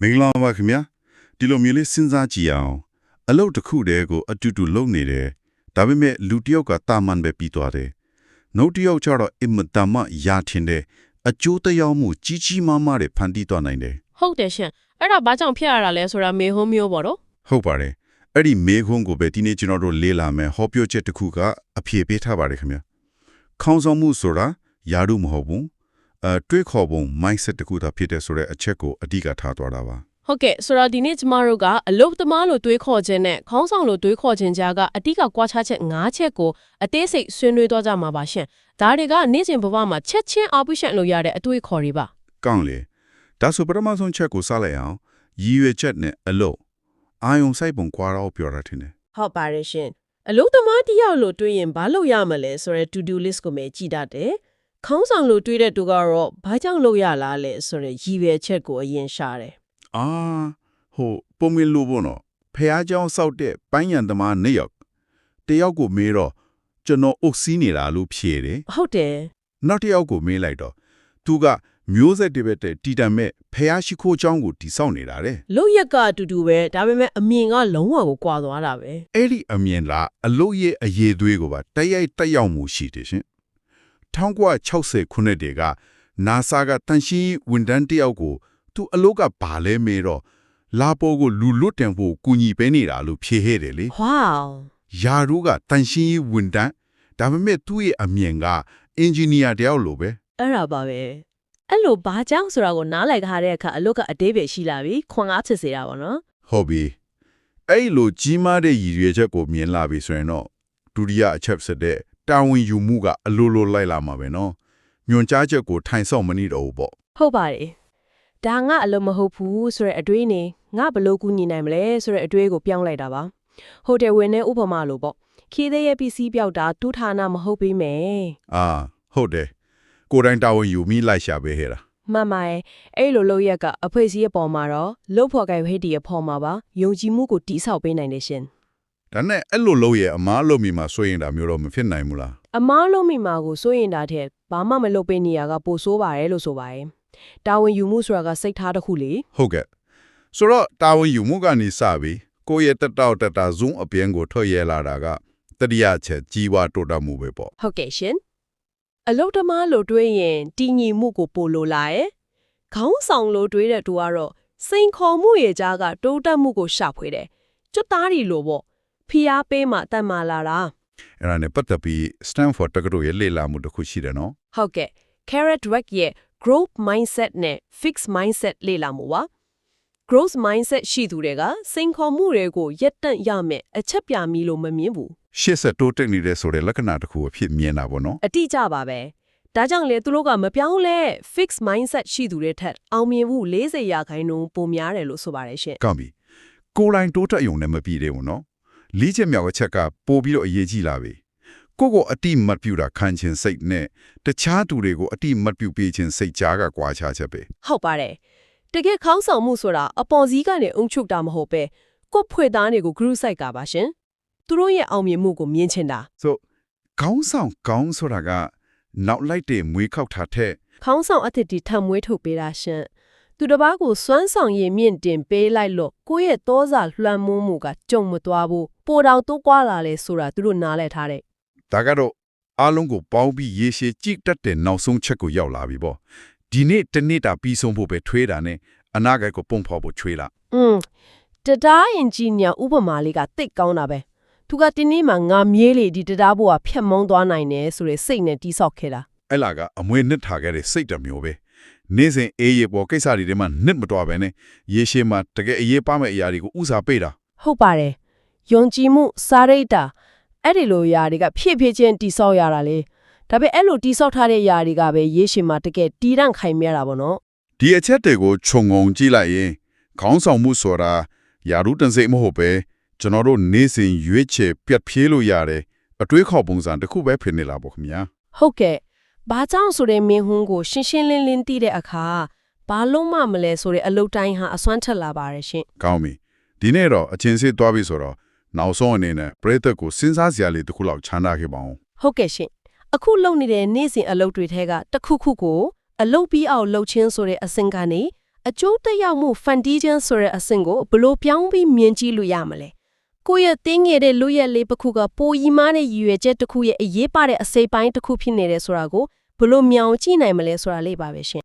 မင်္ဂလာပါခင်ဗျာဒီလိုမျိုးလေးစဉ်းစားကြည့်အောင်အလုပ်တစ်ခုတည်းကိုအတူတူလုပ်နေတယ်ဒါပေမဲ့လူတစ်ယောက်ကတာမန်ပဲပြီးသွားတယ်နောက်တစ်ယောက်ကျတော့အင်မတန်မှရာထင်တယ်အကျိုးတရားမှုကြီးကြီးမားမားတွေဖန်တီးသွားနိုင်တယ်ဟုတ်တယ်ရှင်အဲ့ဒါဘာကြောင့်ဖြစ်ရတာလဲဆိုတာမေဟုံးမျိုးပေါ့တော့ဟုတ်ပါတယ်အဲ့ဒီမေခွန်းကိုပဲဒီနေ့ကျွန်တော်တို့လေ့လာမယ်ဟောပြောချက်တစ်ခုကအဖြေပေးထားပါတယ်ခင်ဗျာခေါင်းဆောင်မှုဆိုတာယာရုမဟုတ်ဘူးတွေးခေါ်ပုံ mindset တစ်ခုသာဖြစ်တဲ့ဆိုတဲ့အချက်ကိုအဓိကထားသွားတာပါဟုတ်ကဲ့ဆိုတော့ဒီနေ့ကျမတို့ကအလုပ်သမားလို့တွေးခေါ်ခြင်းနဲ့ခေါင်းဆောင်လို့တွေးခေါ်ခြင်းကြားကအဓိကကွာခြားချက်၅ချက်ကိုအသေးစိတ်ဆွေးနွေးသွားကြမှာပါရှင်ဒါတွေကနေ့စဉ်ဘဝမှာချက်ချင်းအားပြုရှက်လို့ရတဲ့အတွေ့အခေါ်တွေပါကောင်းလေဒါဆိုပထမဆုံးချက်ကိုစလိုက်အောင်ရည်ရွယ်ချက်နဲ့အလုပ်အာယုံစိုက်ပုံကွာတော့ပြောတာထင်တယ်ဟုတ်ပါတယ်ရှင်အလုပ်သမားတစ်ယောက်လို့တွေးရင်ဘာလုပ်ရမလဲဆိုရဲ to do list ကိုပဲကြည့်တတ်တယ်ခေါင်းဆောင်လို့တွေးတဲ့သူကတော့ဘာကြောင့်လုပ်ရလားလဲဆိုရဲရည်ရွယ်ချက်ကိုအရင်ရှာတယ်အာဟိုပုံမင်းလို့ဘောနော်ဖះเจ้าစောက်တဲ့ပန်းရံသမားနှစ်ယောက်တယောက်ကိုမေးတော့ကျွန်တော်အုပ်စီးနေတာလို့ဖြေတယ်ဟုတ်တယ်နောက်တစ်ယောက်ကိုမေးလိုက်တော့သူကမျိုးဆက်တွေပဲတီတံမဲ့ဖះရှိခိုးเจ้าကိုတီဆောက်နေတာတဲ့လို့ရက်ကအတူတူပဲဒါပေမဲ့အမြင်ကလုံးဝကိုကွာသွားတာပဲအဲ့ဒီအမြင်လားအလို့ရဲ့အရေးသွေးကိုပါတက်ရိုက်တက်ရောက်မှုရှိတယ်ရှင်1960ခုနှစ်တည်းက NASA ကတန်ရှင်းဝန်ထမ်းတယောက်ကိုသူအလုပ်ကဘာလဲမေးတော့လာပေါ်ကိုလူလွတ်တင်ဖို့ကူညီပေးနေတာလို့ဖြေဟဲ့တယ်လေ Wow ယာရုကတန်ရှင်းဝန်ထမ်းဒါပေမဲ့သူ့ရဲ့အမြင်ကအင်ဂျင်နီယာတယောက်လိုပဲအဲ့ဒါပါပဲအဲ့လိုဘာကြောင့်ဆိုတာကိုနားလည်ခါတဲ့အခါအလုပ်ကအသေးပဲရှိလာပြီခွန်အားဖြစ်စေတာပေါ့နော်ဟုတ်ပြီအဲ့လိုကြီးမားတဲ့ရည်ရွယ်ချက်ကိုမြင်လာပြီဆိုရင်တော့ဒုတိယအချက်ဆက်တဲ့တာဝန်ယူမှုကအလိုလိုလိုက်လာမှာပဲနော်ညွန်ကြားချက်ကိုထိုင်ဆောင်မနေတော့ဘူးပေါ့ဟုတ်ပါတယ်ဒါငါအလုပ်မဟုတ်ဘူးဆိုတဲ့အတွေးနေငါဘလို့ကူညီနိုင်မလဲဆိုတဲ့အတွေးကိုပြောင်းလိုက်တာပါဟိုတယ်ဝင်တဲ့ဥပမာလိုပေါ့ခီးသေးရဲ့ပစ္စည်းပြောက်တာတူးဌာနမဟုတ်ပေမဲ့ဟုတ်တယ်ကိုယ်တိုင်တာဝန်ယူမိလိုက်ရှာပေးဟဲ့တာမှန်ပါရဲ့အဲ့လိုလုပ်ရက်ကအဖွဲစည်းအပေါ်မှာတော့လုပ်ဖို့ကိုင်ဟိတ်တီအဖော်မှာပါယုံကြည်မှုကိုတိဆောက်ပေးနိုင်တယ်ရှင်ဒါနဲ့အဲ့လိုလုပ်ရဲ့အမားလုပ်မိမှာစိုးရင်ဒါမျိုးတော့မဖြစ်နိုင်ဘူးလားအမားလုပ်မိမှာကိုစိုးရင်ဒါတဲ့ဘာမှမလုပ်ပေးနေရကပိုဆိုးပါတယ်လို့ဆိုပါတယ်တာဝန်ယူမှုဆိုတာကစိတ်ထားတစ်ခုလေဟုတ်ကဲ့ဆိုတော့တာဝန်ယူမှုကနေစပြီးကိုယ့်ရဲ့တက်တောက်တက်တာဇုံအပြင်ကိုထွက်ရဲလာတာကတတိယချက်ကြီးဝါတိုးတက်မှုပဲပေါ့ဟုတ်ကဲ့ရှင်အလုတ်တမားလို့တွေးရင်တည်ငြိမ်မှုကိုပို့လိုလာရဲ့ခေါင်းဆောင်လို့တွေးတဲ့သူကတော့စိန်ခေါ်မှုရဲ့ကြားကတိုးတက်မှုကိုရှာဖွေတယ်ကျွတ်သားတွေလို့ပေါ့ဖိအားပေးမှတတ်မှလာတာအဲ့ဒါနဲ့ပတ်သက်ပြီး Stanford တက္ကသိုလ်ရဲ့လေ့လာမှုတစ်ခုရှိတယ်နော်ဟုတ်ကဲ့ Carrot Dweck ရဲ့ growth mindset နဲ့ fixed mindset လေ့လာမှုပါ growth mindset ရှိသူတွေကစိန်ခေါ်မှုတွေကိုရက်တန့်ရမယ်အချက်ပြမီလို့မမြင်ဘူးရှေ့ဆက်တိုးတက်နေတဲ့ဆိုတဲ့လက္ခဏာတစ်ခုအဖြစ်မြင်တာပေါ့နော်အတိအကျပါပဲဒါကြောင့်လေသူတို့ကမပြောင်းလဲ fixed mindset ရှိသူတွေထက်အောင်မြင်မှု40%ပိုများတယ်လို့ဆိုပါတယ်ရှင်ကောင်းပြီကိုယ်တိုင်တိုးတက်ရုံနဲ့မပြီးသေးဘူးနော်လေးချက်မြောက်အချက်ကပို့ပြီးတော့အရေးကြီးလာပြီကိုအတိမတ်ပြူတာခံခြင်းစိတ်နဲ့တခြားသူတွေကိုအတိမတ်ပြူပေးခြင်းစိတ်ကြားကကွာခြားချက်ပဲဟုတ်ပါတယ်တကယ်ခေါင်းဆောင်မှုဆိုတာအပေါ်စီးကနေအုံချုပ်တာမဟုတ်ပဲကိုယ်ဖွေသားတွေကို group site ကပါရှင်သူတို့ရဲ့အောင်မြင်မှုကိုမြင်ချင်တာဆိုခေါင်းဆောင်ကောင်းဆိုတာကနောက်လိုက်တဲ့မွေးခောက်ထားတဲ့ခေါင်းဆောင်အသစ်တီထံမွေးထုတ်ပေးတာရှင်သူတစ်ပါးကိုစွမ်းဆောင်ရည်မြင့်တင်ပေးလိုက်လို့ကိုယ့်ရဲ့သောစာလွှမ်းမိုးမှုကကြုံမသွားဘူးပိုတောင်တိုးကွာလာလဲဆိုတာသူတို့နားလည်ထားတယ်ဒါကတော့အားလုံးကိုပေါင်းပြီးရေရှည်ကြည့်တတ်တဲ့နောက်ဆုံးချက်ကိုရောက်လာပြီပေါ့ဒီနေ့တနေ့တာပြီးဆုံးဖို့ပဲထွေးတာနဲ့အနာဂတ်ကိုပုံဖော်ဖို့ထွေးလာတရားအင်ဂျင်နီယာဥပမာလေးကသိကောင်းတာပဲသူကတင်းနေမှာငါမြေးလေဒီတရားဘောကဖြတ်မုံသွားနိုင်တယ်ဆိုရယ်စိတ်နဲ့တီးဆောက်ခဲ့တာအဲ့လာကအမွေနှစ်ထားခဲ့တဲ့စိတ်တစ်မျိုးပဲနေ့စဉ်အေးရပေါ်ကိစ္စတွေထဲမှာနှစ်မတော်ပဲနဲ့ရေရှည်မှာတကယ်အရေးပါမယ့်အရာတွေကိုဥစားပေးတာဟုတ်ပါတယ်ယုံကြည်မှုစာရိတ္တအဲ့ဒီလိုအရာတွေကဖြည့်ဖြည့်ချင်းတိဆောက်ရတာလေဒါပေမဲ့အဲ့လိုတိဆောက်ထားတဲ့အရာတွေကပဲရေရှည်မှာတကယ်တည်တံ့ခိုင်မြဲတာပေါ့နော်ဒီအချက်တွေကိုခြုံငုံကြည့်လိုက်ရင်ခေါင်းဆောင်မှုဆိုတာယာရုတန်စိတ်မဟုတ်ပဲကျွန်တော်တို့နေ့စဉ်ရွေးချယ်ပြတ်ဖြေးလို့ရတယ်အတွေးခေါ်ပုံစံတစ်ခုပဲဖြစ်နေလာပေါ့ခင်ဗျာဟုတ်ကဲ့ဘာကြောင့်ဆိုတဲ့မင်းဟွန်းကိုရှင်းရှင်းလင်းလင်းသိတဲ့အခါဘာလို့မှမလဲဆိုတဲ့အလုပ်တိုင်းဟာအစွမ်းထက်လာပါတယ်ရှင်ကောင်းပြီဒီနေ့တော့အချင်းစစ်သွားပြီဆိုတော့နောက်ဆုံးအနေနဲ့ပရိသတ်ကိုစဉ်းစားစရာလေးတစ်ခုလောက်ချမ်းသာခဲ့ပါအောင်ဟုတ်ကဲ့ရှင်အခုလုပ်နေတဲ့နေ့စဉ်အလုပ်တွေထဲကတစ်ခုခုကိုအလုပ်ပြီးအောင်လုပ်ချင်းဆိုတဲ့အစဉ်ကနေ အကျိုးသက်ရောက်မှု foundation ဆိုတဲ့အဆင့်ကိုဘယ်လိုပြောင်းပြီးမြင်ကြည့်လို့ရမလဲကိုယ့်ရဲ့တင်းငယ်တဲ့လူရဲ့လေးတစ်ခုကပိုကြီးမားတဲ့ရည်ရွယ်ချက်တစ်ခုရဲ့အရေးပါတဲ့အစိပ်ပိုင်းတစ်ခုဖြစ်နေတယ်ဆိုတာကိုဘယ်လိုမြောင်ကြည့်နိုင်မလဲဆိုတာလေးပါပဲရှင်